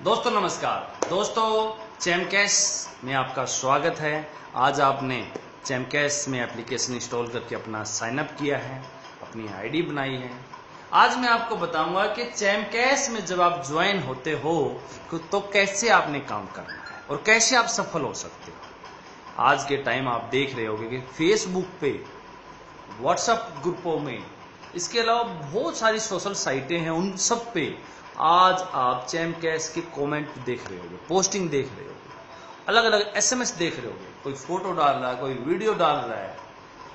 दोस्तों नमस्कार। दोस्तों चैमकैश में आपका स्वागत है। आज आपने चैमकैश में एप्लीकेशन इंस्टॉल करके अपना साइन अप किया है, अपनी आईडी बनाई है। आज मैं आपको बताऊंगा कि चैमकैश में जब आप ज्वाइन होते हो तो कैसे आपने काम करना है और कैसे आप सफल हो सकते हो। आज के टाइम आप देख रहे होंगे कि फेसबुक पे, व्हाट्सएप ग्रुपों में, इसके अलावा बहुत सारी सोशल साइटें हैं, उन सब पे आज आप चैमकैश के कमेंट देख रहे होगे, पोस्टिंग देख रहे होगे, अलग अलग एसएमएस देख रहे होगे, कोई फोटो डाल रहा है, कोई वीडियो डाल रहा है,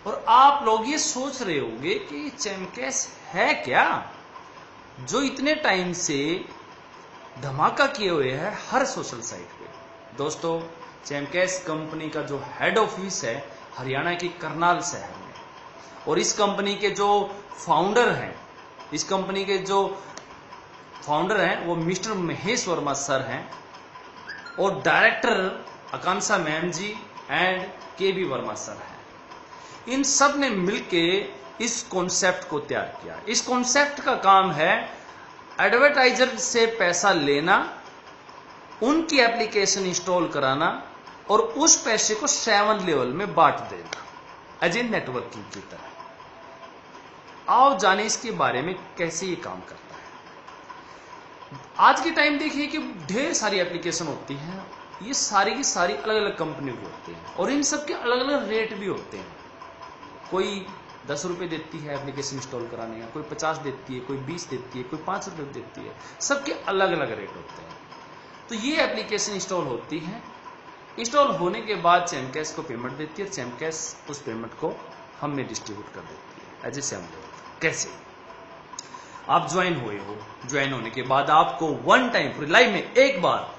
और आप लोग ये सोच रहे होंगे कि चैमकैश है क्या जो इतने टाइम से धमाका किए हुए है हर सोशल साइट पे। दोस्तों चैमकैश कंपनी का जो हेड ऑफिस है हरियाणा के करनाल शहर में, और इस कंपनी के जो फाउंडर हैं वो मिस्टर महेश वर्मा सर हैं, और director Akanksha ma'am ji and KB Verma sir हैं। इन सब ने मिलके इस कॉन्सेप्ट को तैयार किया। इस कॉन्सेप्ट का काम है एडवर्टाइजर से पैसा लेना, उनकी एप्लीकेशन इंस्टॉल कराना और उस पैसे को 7 लेवल में बांट देना एज ए नेटवर्किंग की तरह। आओ जाने इसके बारे में कैसे ये काम करता है। आज के टाइम देखिए कि ढेर सारी एप्लीकेशन होती हैं, ये सारी की सारी अलग अलग कंपनी की होती हैं और इन सब के अलग अलग रेट भी होते हैं। कोई 10 रुपए देती है एप्लीकेशन इंस्टॉल कराने का, कोई 50 देती है, कोई 20 देती है, कोई 5 रुपए देती है, सबके अलग अलग रेट होते हैं। तो ये एप्लीकेशन इंस्टॉल होती है, इंस्टॉल होने के बाद चैमकैश को पेमेंट देती है, चैमकैश उस पेमेंट को हमें डिस्ट्रीब्यूट कर देती है एज ए सैम्पल। कैसे? आप ज्वाइन हुए हो, ज्वाइन होने के बाद आपको वन टाइम पूरी लाइफ में एक बार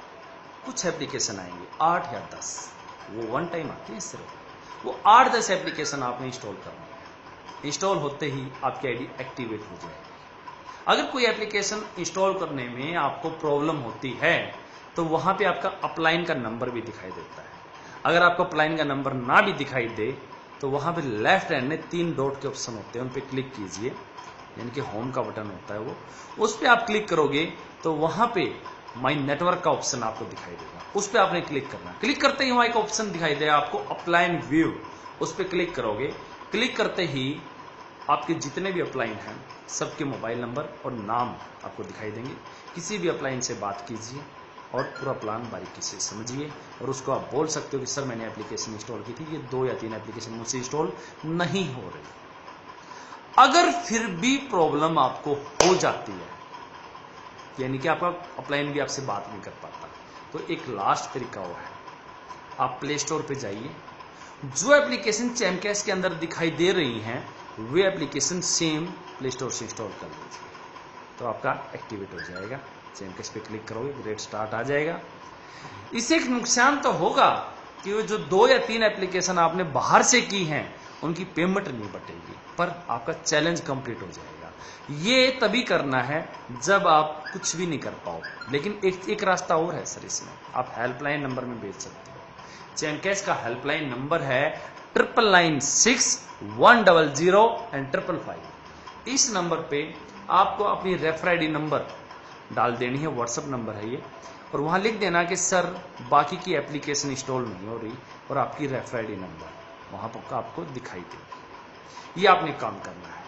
कुछ एप्लीकेशन आएंगे, 8 या 10, वो वन टाइम आते हैं सिर्फ। वो 8-10 एप्लीकेशन आपने इंस्टॉल करना है। इंस्टॉल होते ही आपकी आईडी एक्टिवेट हो जाएगी। अगर कोई एप्लीकेशन इंस्टॉल करने में आपको प्रॉब्लम होती है तो वहां पे आपका अपलाइन का नंबर भी दिखाई देता है। अगर आपको अपलाइन का नंबर ना भी दिखाई दे तो वहां पे लेफ्ट हैंड में 3 डॉट के ऑप्शन होते हैं, उन पे क्लिक कीजिए, यानी कि होम का बटन होता है वो, उस पर आप क्लिक करोगे तो वहां पे माई नेटवर्क का ऑप्शन आपको दिखाई देगा, उस पर आपने क्लिक करना। क्लिक करते ही वहां एक ऑप्शन दिखाई देगा आपको अपलाइन व्यू, उस पर क्लिक करोगे। क्लिक करते ही आपके जितने भी अपलाइन हैं सबके मोबाइल नंबर और नाम आपको दिखाई देंगे। किसी भी अपलाइन से बात कीजिए और पूरा प्लान बारीकी से समझिए, और उसको आप बोल सकते हो कि सर मैंने एप्लीकेशन इंस्टॉल की थी, ये 2 या 3 एप्लीकेशन मुझसे इंस्टॉल नहीं हो रही। अगर फिर भी प्रॉब्लम आपको हो जाती है, यानी कि आपका अपलाइन भी आपसे बात नहीं कर पाता, तो एक लास्ट तरीका वो है, आप प्ले स्टोर पे जाइए, जो एप्लीकेशन चैमकैश के अंदर दिखाई दे रही हैं वे एप्लीकेशन सेम प्ले स्टोर से इंस्टॉल कर लीजिए, तो आपका एक्टिवेट हो जाएगा। चैमकैश पे क्लिक करोगे, रेट स्टार्ट आ जाएगा। इससे एक नुकसान तो होगा कि वो जो 2 या 3 एप्लीकेशन आपने बाहर से की हैं उनकी पेमेंट नहीं बटेगी, पर आपका चैलेंज कंप्लीट हो जाएगा। ये तभी करना है जब आप कुछ भी नहीं कर पाओ। लेकिन एक रास्ता और है सर, इसमें आप हेल्पलाइन नंबर में भेज सकते हो। चैमकैश का हेल्पलाइन नंबर है 9996-100 इस नंबर पे आपको अपनी रेफर आईडी नंबर डाल देनी है, व्हाट्सएप नंबर है ये, और वहां लिख देना कि सर बाकी की एप्लीकेशन इंस्टॉल नहीं हो रही, और आपकी रेफर आईडी नंबर वहां पर आपको दिखाई देगी। ये आपने काम करना है।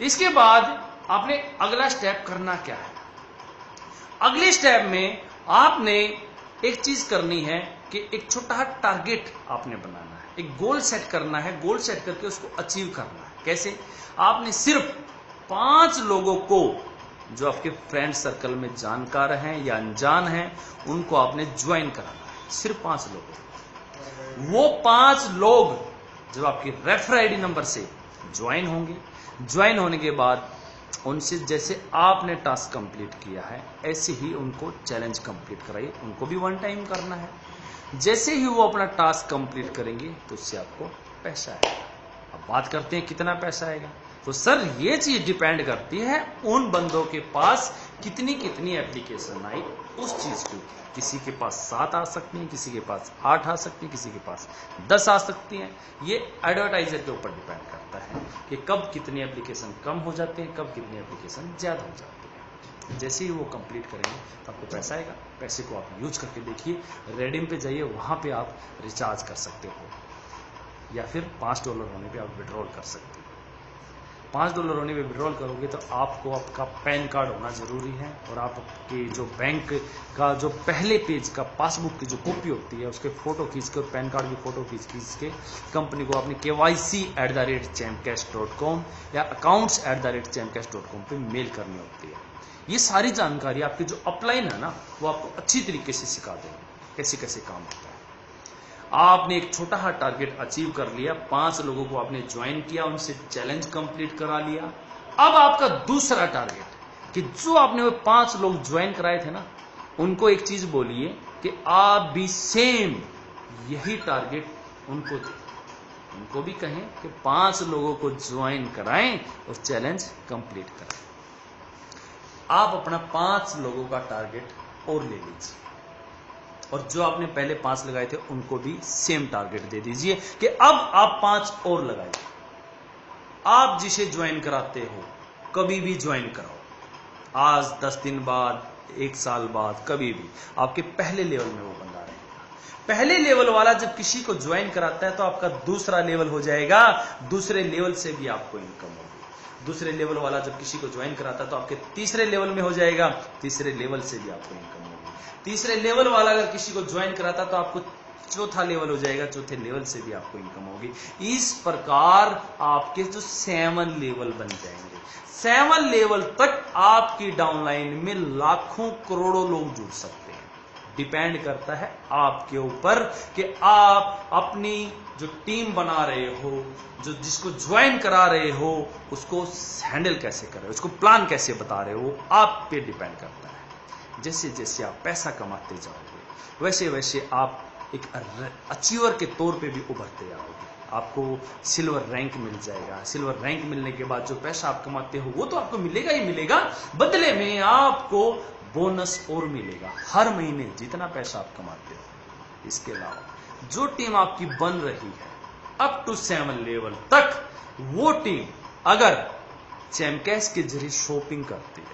इसके बाद आपने अगला स्टेप करना क्या है? अगले स्टेप में आपने एक चीज करनी है कि एक छोटा टारगेट आपने बनाना है, एक गोल सेट करना है। गोल सेट करके उसको अचीव करना है। कैसे? आपने सिर्फ 5 लोगों को, जो आपके फ्रेंड सर्कल में जानकार हैं या अनजान हैं, उनको आपने ज्वाइन कराना है। सिर्फ 5 लोगों। वो 5 लोग जब आपकी रेफर आईडी नंबर से ज्वाइन होंगे, ज्वाइन होने के बाद उनसे जैसे आपने टास्क कंप्लीट किया है ऐसे ही उनको चैलेंज कंप्लीट कराइए, उनको भी वन टाइम करना है। जैसे ही वो अपना टास्क कंप्लीट करेंगे तो उससे आपको पैसा आएगा। अब बात करते हैं कितना पैसा आएगा। तो सर ये चीज डिपेंड करती है उन बंदों के पास कितनी एप्लीकेशन आई, उस चीज को। किसी के पास 7 आ सकती हैं, किसी के पास 8 आ सकती हैं, किसी के पास 10 आ सकती हैं। ये एडवर्टाइजर के ऊपर डिपेंड करता है कि कब कितनी एप्लीकेशन कम हो जाते हैं, कब कितनी एप्लीकेशन ज्यादा हो जाती है। जैसे ही वो कंप्लीट करेंगे तो आपको पैसा आएगा। पैसे को आप यूज करके देखिए, रेडीम पे जाइए, वहाँ पे आप रिचार्ज कर सकते हो, या फिर $5 होने पे आप विड्रॉल कर सकते हो। $5 होने पे विड्रॉल करोगे तो आपको आपका पैन कार्ड होना जरूरी है, और आपके जो बैंक का जो पहले पेज का पासबुक की जो कॉपी होती है उसके फोटो खींच के और पैन कार्ड की फोटो खींच के कंपनी को अपने KYC@chamcash.com या accounts@chamcash.com पे मेल करनी होती है। ये सारी जानकारी आपकी जो अपलाइन है ना, वो आपको अच्छी तरीके से सिखा देंगे कैसे कैसे काम होता है। आपने एक छोटा सा टारगेट अचीव कर लिया, 5 लोगों को आपने ज्वाइन किया, उनसे चैलेंज कंप्लीट करा लिया। अब आपका दूसरा टारगेट कि जो आपने वो 5 लोग ज्वाइन कराए थे ना, उनको एक चीज बोलिए कि आप भी सेम यही टारगेट उनको दे, उनको भी कहें कि 5 लोगों को ज्वाइन कराएं और चैलेंज कंप्लीट कराएं। आप अपना 5 लोगों का टारगेट और ले लीजिए, और जो आपने पहले 5 लगाए थे उनको भी सेम टारगेट दे दीजिए कि अब आप 5 और लगाइए। आप जिसे ज्वाइन कराते हो कभी भी ज्वाइन कराओ, आज 10 दिन बाद, 1 साल बाद, कभी भी आपके पहले लेवल में वो बंदा रहेगा। पहले लेवल वाला जब किसी को ज्वाइन कराता है तो आपका दूसरा लेवल हो जाएगा, दूसरे लेवल से भी आपको इनकम होगी। दूसरे लेवल वाला जब किसी को ज्वाइन कराता है तो आपके तीसरे लेवल में हो जाएगा, तीसरे लेवल से भी आपको इनकम होगी। तीसरे लेवल वाला अगर किसी को ज्वाइन कराता तो आपको चौथा लेवल हो जाएगा, चौथे लेवल से भी आपको इनकम होगी। इस प्रकार आपके जो 7 लेवल बन जाएंगे। 7 लेवल तक आपकी डाउनलाइन में लाखों करोड़ों लोग जुड़ सकते हैं। डिपेंड करता है आपके ऊपर कि आप अपनी जो टीम बना रहे हो, जो जिसको ज्वाइन करा रहे हो, उसको हैंडल कैसे कर रहे हो, उसको प्लान कैसे बता रहे हो, आप पे डिपेंड करता है। जैसे जैसे आप पैसा कमाते जाओगे वैसे वैसे आप एक अचीवर के तौर पे भी उभरते जाओगे। आपको सिल्वर रैंक मिल जाएगा। सिल्वर रैंक मिलने के बाद जो पैसा आप कमाते हो वो तो आपको मिलेगा ही मिलेगा, बदले में आपको बोनस और मिलेगा हर महीने जितना पैसा आप कमाते हो। इसके अलावा जो टीम आपकी बन रही है अप टू 7 लेवल तक, वो टीम अगर चैमकैश के जरिए शॉपिंग करती है,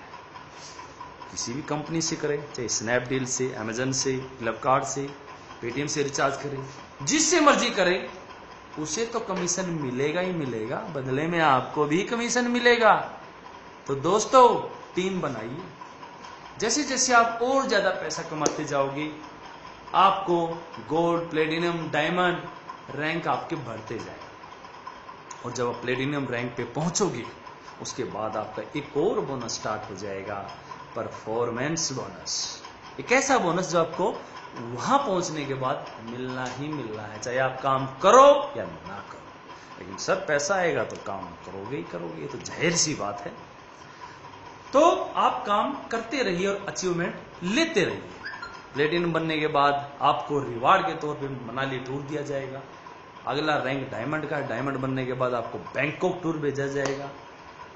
किसी भी कंपनी से करे, चाहे स्नैपडील से, अमेजन से, फ्लिपकार्ट से, पेटीएम से रिचार्ज करे, जिससे मर्जी करे, उसे तो कमीशन मिलेगा ही मिलेगा, बदले में आपको भी कमीशन मिलेगा। तो दोस्तों टीम बनाइए। जैसे जैसे आप और ज्यादा पैसा कमाते जाओगे, आपको गोल्ड, प्लेटिनम, डायमंड रैंक आपके बढ़ते जाएंगे, और जब आप प्लेटिनम रैंक पे पहुंचोगे उसके बाद आपका एक और बोनस स्टार्ट हो जाएगा, परफॉर्मेंस बोनस। एक ऐसा बोनस जो आपको वहां पहुंचने के बाद मिलना ही मिलना है, चाहे आप काम करो या ना करो। लेकिन सर पैसा आएगा तो काम करोगे ही करोगे, ये तो जाहिर सी बात है। तो आप काम करते रहिए और अचीवमेंट लेते रहिए। प्लेटिनम बनने के बाद आपको रिवार्ड के तौर पे मनाली टूर दिया जाएगा। अगला रैंक डायमंड का है, डायमंड बनने के बाद आपको बैंकॉक टूर भेजा जाएगा।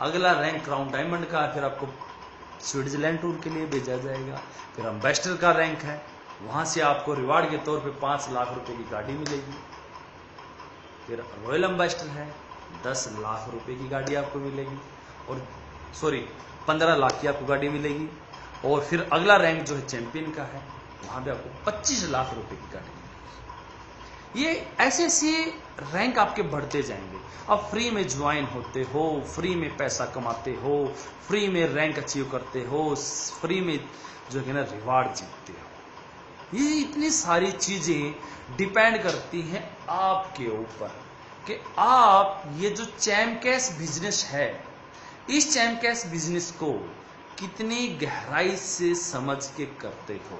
अगला रैंक क्राउन डायमंड का है, फिर आपको स्विट्जरलैंड टूर के लिए भेजा जाएगा। फिर एम्बेसडर का रैंक है, वहां से आपको रिवार्ड के तौर पे 5 लाख रुपए की गाड़ी मिलेगी। फिर रॉयल एम्बेसडर है, 10 लाख रुपए की गाड़ी आपको मिलेगी, और 15 लाख की आपको गाड़ी मिलेगी। और फिर अगला रैंक जो है चैंपियन का है, वहां पे आपको 25 लाख रुपए की गाड़ी मिलेगी। ये ऐसे ऐसे रैंक आपके बढ़ते जाएंगे। आप फ्री में ज्वाइन होते हो, फ्री में पैसा कमाते हो, फ्री में रैंक अचीव करते हो, फ्री में जो है ना रिवार्ड जीतते हो। ये इतनी सारी चीजें डिपेंड करती हैं आपके ऊपर कि आप ये जो चैमकैश बिजनेस है, इस चैमकैश बिजनेस को कितनी गहराई से समझ के करते हो।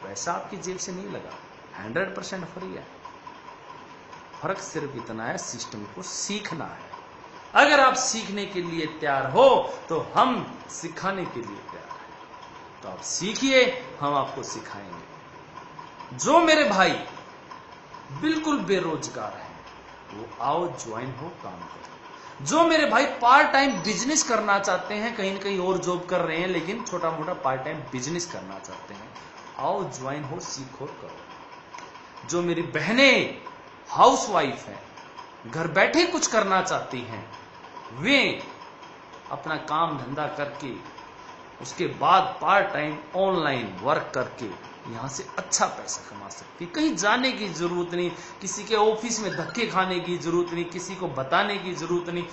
पैसा आपकी जेब से नहीं लगा, 100% फ्री है। फर्क सिर्फ इतना है, सिस्टम को सीखना है। अगर आप सीखने के लिए तैयार हो तो हम सिखाने के लिए तैयार हैं। तो आप सीखिए, हम आपको सिखाएंगे। जो मेरे भाई बिल्कुल बेरोजगार हैं वो आओ ज्वाइन हो, काम करो। जो मेरे भाई पार्ट टाइम बिजनेस करना चाहते हैं, कहीं ना कहीं और जॉब कर रहे हैं लेकिन छोटा मोटा पार्ट टाइम बिजनेस करना चाहते हैं, आओ ज्वाइन हो, सीखो, करो। जो मेरी बहनें हाउसवाइफ हैं, घर बैठे कुछ करना चाहती हैं, वे अपना काम धंधा करके उसके बाद पार्ट टाइम ऑनलाइन वर्क करके यहाँ से अच्छा पैसा कमा सकती है। कहीं जाने की जरूरत नहीं, किसी के ऑफिस में धक्के खाने की जरूरत नहीं, किसी को बताने की जरूरत नहीं।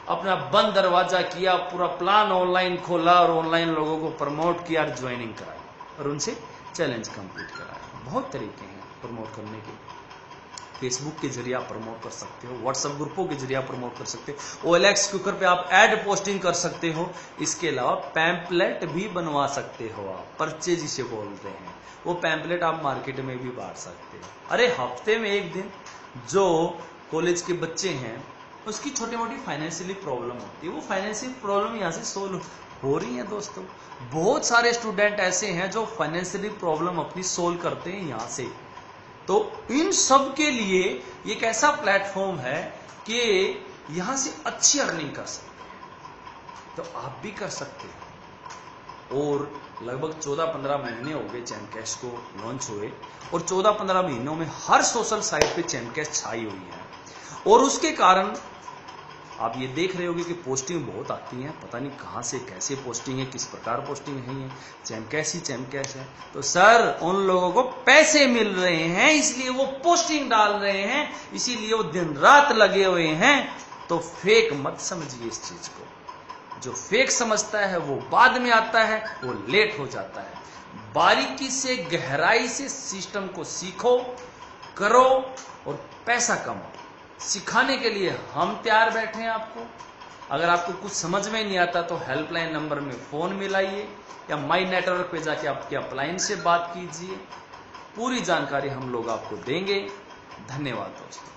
अपना बंद दरवाजा किया, पूरा प्लान ऑनलाइन खोला और ऑनलाइन लोगों को प्रमोट किया और ज्वाइनिंग कराई और उनसे चैलेंज कंप्लीट कराया। बहुत तरीके हैं प्रमोट करने के। फेसबुक के जरिए आप प्रमोट कर सकते हो, व्हाट्सएप ग्रुपों के जरिए आप प्रमोट कर सकते हो, OLX क्विकर पे आप एड पोस्टिंग कर सकते हो। इसके अलावा पैम्पलेट भी बनवा सकते हो आप, परचेज जिसे बोलते हैं, वो पैम्पलेट आप मार्केट में भी बांट सकते हो। अरे हफ्ते में एक दिन जो कॉलेज के बच्चे हैं उसकी छोटी मोटी फाइनेंशियली प्रॉब्लम होती है, वो फाइनेंशियल प्रॉब्लम यहाँ से सोल्व हो रही है दोस्तों। बहुत सारे स्टूडेंट ऐसे हैं जो फाइनेंशियली प्रॉब्लम अपनी सोल्व करते हैं यहाँ से। तो इन सब के लिए एक ऐसा प्लेटफॉर्म है कि यहां से अच्छी अर्निंग कर सकते हैं, तो आप भी कर सकते हैं। और लगभग 14-15 महीने हो गए चैमकैश को लॉन्च हुए और 14-15 महीनों में हर सोशल साइट पे चैमकैश छाई हुई है। और उसके कारण आप ये देख रहे होगे कि पोस्टिंग बहुत आती है, पता नहीं कहां से कैसे पोस्टिंग है, किस प्रकार पोस्टिंग है, ये चैमकैश ही चैमकैश है। तो सर उन लोगों को पैसे मिल रहे हैं इसलिए वो पोस्टिंग डाल रहे हैं, इसीलिए वो दिन रात लगे हुए हैं। तो फेक मत समझिए इस चीज को। जो फेक समझता है वो बाद में आता है, वो लेट हो जाता है। बारीकी से गहराई से सिस्टम को सीखो, करो और पैसा कमाओ। सिखाने के लिए हम तैयार बैठे हैं आपको। अगर आपको कुछ समझ में नहीं आता तो हेल्पलाइन नंबर में फोन मिलाइए या माई नेटवर्क पे जाके आपके अपलाइन से बात कीजिए। पूरी जानकारी हम लोग आपको देंगे। धन्यवाद दोस्तों।